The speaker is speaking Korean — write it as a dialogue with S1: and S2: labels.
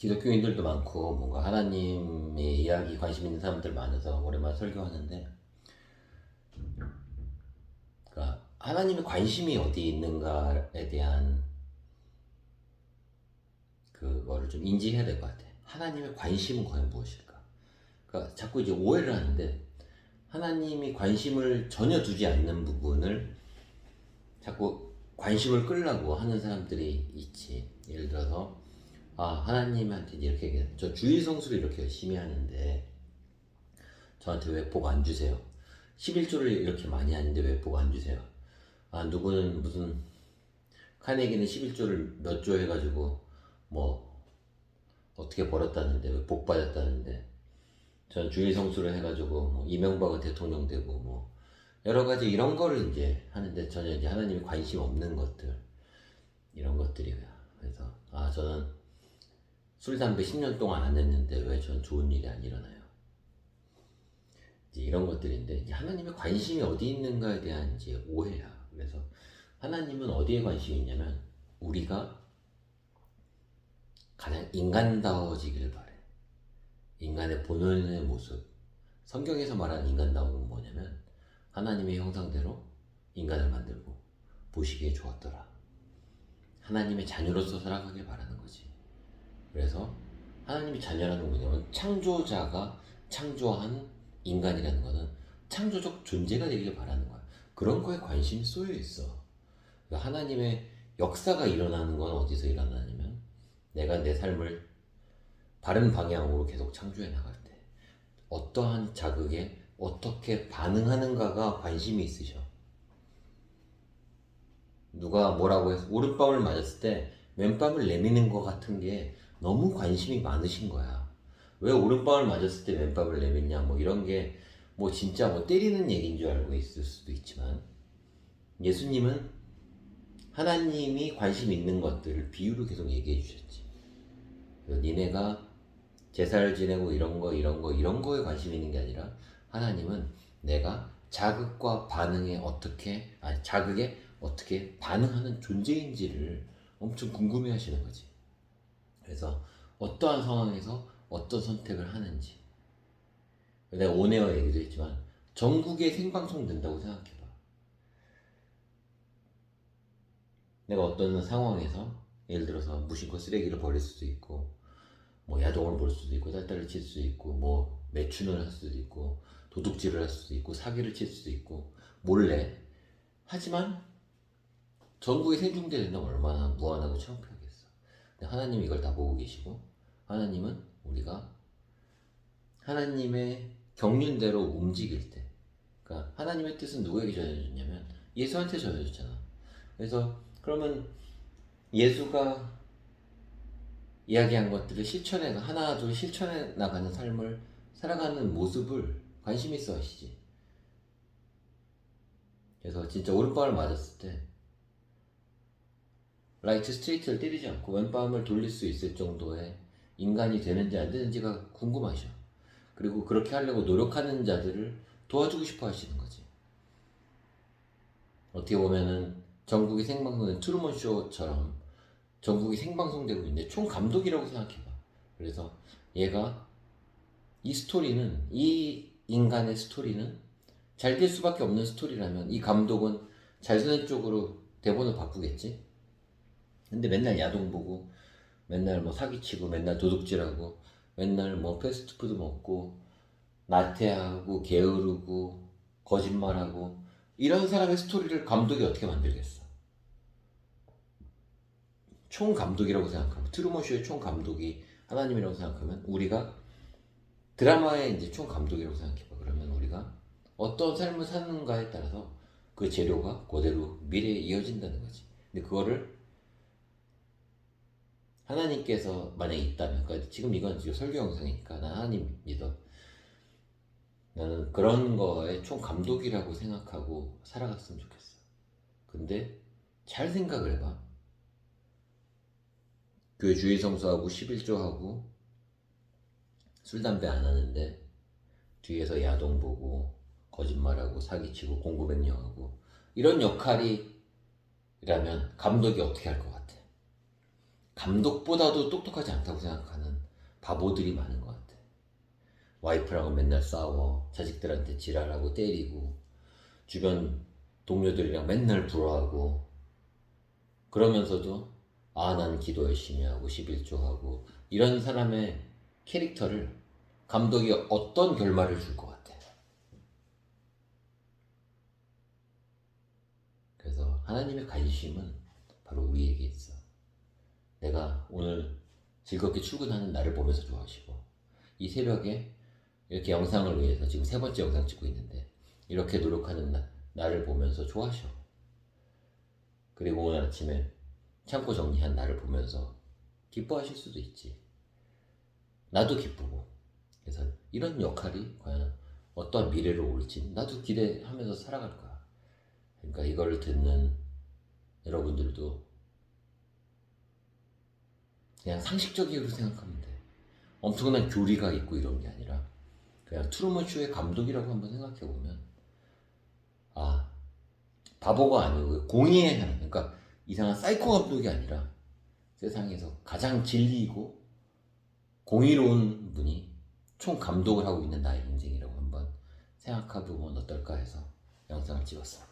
S1: 기독교인들도 많고 뭔가 하나님의 이야기 관심 있는 사람들 많아서 오랜만에 설교하는데, 그러니까 하나님의 관심이 어디 있는가에 대한 그거를 좀 인지해야 될 것 같아. 하나님의 관심은 과연 무엇일까? 그러니까 자꾸 이제 오해를 하는데, 하나님이 관심을 전혀 두지 않는 부분을 자꾸 관심을 끌려고 하는 사람들이 있지. 예를 들어서 하나님한테 이렇게 얘기해. 저 주일 성수를 이렇게 열심히 하는데 저한테 왜 복 안 주세요? 11조를 이렇게 많이 하는데 왜 복 안 주세요? 누구는 무슨 카네기는 11조를 몇 조 해가지고 뭐 어떻게 벌었다는데 왜 복 받았다는데, 전 주일 성수를 해가지고 뭐 이명박은 대통령 되고 뭐 여러 가지 이런 거를 이제 하는데 전혀 이제 하나님이 관심 없는 것들, 이런 것들이고요. 그래서 저는 술 담배 10년 동안 안 했는데 왜 전 좋은 일이 안 일어나요? 이제 이런 것들인데, 이제 하나님의 관심이 어디 있는가에 대한 이제 오해야. 그래서 하나님은 어디에 관심이 있냐면 우리가 가장 인간다워지길 바래. 인간의 본연의 모습. 성경에서 말하는 인간다움은 뭐냐면 하나님의 형상대로 인간을 만들고 보시기에 좋았더라. 하나님의 자녀로서 살아가길 바라는 거지. 그래서 하나님의 자녀라는 건 뭐냐면 창조자가 창조한 인간이라는 거는 창조적 존재가 되길 바라는 거야. 그런 거에 관심이 쏠려 있어. 그러니까 하나님의 역사가 일어나는 건 어디서 일어나냐면 내가 내 삶을 바른 방향으로 계속 창조해 나갈 때 어떠한 자극에 어떻게 반응하는가가 관심이 있으셔. 누가 뭐라고 해서 오른밤을 맞았을 때 왼밤을 내미는 것 같은 게 너무 관심이 많으신 거야. 왜 오른밤을 맞았을 때 왼밤을 내밀냐, 뭐 이런 게 뭐 진짜 뭐 때리는 얘기인 줄 알고 있을 수도 있지만, 예수님은 하나님이 관심 있는 것들을 비유로 계속 얘기해 주셨지. 그래서 니네가 제사를 지내고 이런 거에 관심 있는 게 아니라 하나님은 내가 자극에 어떻게 반응하는 존재인지를 엄청 궁금해 하시는 거지. 그래서 어떠한 상황에서 어떤 선택을 하는지. 내가 온에어 얘기도 했지만 전국에 생방송 된다고 생각해봐. 내가 어떤 상황에서 예를 들어서 무심코 쓰레기를 버릴 수도 있고, 뭐 야동을 볼 수도 있고, 딸딸을 칠 수도 있고, 뭐 매춘을 할 수도 있고, 도둑질을 할 수도 있고, 사기를 칠 수도 있고, 몰래. 하지만 전국에 생중계된다면 얼마나 무한하고 창피하겠어. 근데 하나님이 이걸 다 보고 계시고, 하나님은 우리가 하나님의 경륜대로 움직일 때, 그러니까 하나님의 뜻은 누구에게 전해졌냐면 예수한테 전해졌잖아. 그래서 그러면 예수가 이야기한 것들을 하나 둘 실천해 나가는 삶을 살아가는 모습을 관심 있어 하시지. 그래서 진짜 오른밤을 맞았을 때 라이트 스트레이트를 때리지 않고 왼밤을 돌릴 수 있을 정도의 인간이 되는지 안 되는지가 궁금하셔. 그리고 그렇게 하려고 노력하는 자들을 도와주고 싶어 하시는 거지. 어떻게 보면은 전국이 생방송된 트루먼 쇼처럼 전국이 생방송되고 있는데 총감독이라고 생각해봐. 그래서 얘가 이 인간의 스토리는 잘 될 수밖에 없는 스토리라면 이 감독은 잘 쓰는 쪽으로 대본을 바꾸겠지. 근데 맨날 야동 보고 맨날 뭐 사기치고 맨날 도둑질하고 맨날 뭐 패스트푸드 먹고 나태하고 게으르고 거짓말하고 이런 사람의 스토리를 감독이 어떻게 만들겠어? 총감독이라고 생각하면, 트루먼쇼의 총감독이 하나님이라고 생각하면, 우리가 드라마의 이제 총감독이라고 생각해봐. 그러면 우리가 어떤 삶을 사는가에 따라서 그 재료가 그대로 미래에 이어진다는 거지. 근데 그거를 하나님께서 만약에 있다면, 그러니까 지금 이건 지금 설교 영상이니까 난 하나님 믿어. 나는 그런 거에 총감독이라고 생각하고 살아갔으면 좋겠어. 근데 잘 생각을 해봐. 교회 주일 성수하고 11조 하고 술 담배 안 하는데 뒤에서 야동 보고 거짓말하고 사기치고 공구백령하고 이런 역할이라면 감독이 어떻게 할 것 같아? 감독보다도 똑똑하지 않다고 생각하는 바보들이 많은 것 같아. 와이프랑은 맨날 싸워, 자식들한테 지랄하고 때리고, 주변 동료들이랑 맨날 불화하고, 그러면서도 난 기도 열심히 하고 11조 하고, 이런 사람의 캐릭터를 감독이 어떤 결말을 줄 것 같아. 그래서 하나님의 관심은 바로 우리에게 있어. 내가 오늘 즐겁게 출근하는 나를 보면서 좋아하시고, 이 새벽에 이렇게 영상을 위해서 지금 3번째 영상 찍고 있는데 이렇게 노력하는 나를 보면서 좋아하셔. 그리고 오늘 아침에 창고 정리한 나를 보면서 기뻐하실 수도 있지. 나도 기쁘고. 그래서 이런 역할이 과연 어떠한 미래로 올지 나도 기대하면서 살아갈 거야. 그러니까 이걸 듣는 여러분들도 그냥 상식적으로 생각하면 돼. 엄청난 교리가 있고 이런 게 아니라 그냥 트루먼 쇼의 감독이라고 한번 생각해 보면 바보가 아니고 공의의 하나님, 그러니까 이상한 사이코 감독이 아니라 세상에서 가장 진리이고 공의로운 분이 총 감독을 하고 있는 나의 인생이라고 한번 생각해 보면 어떨까 해서 영상을 찍었어.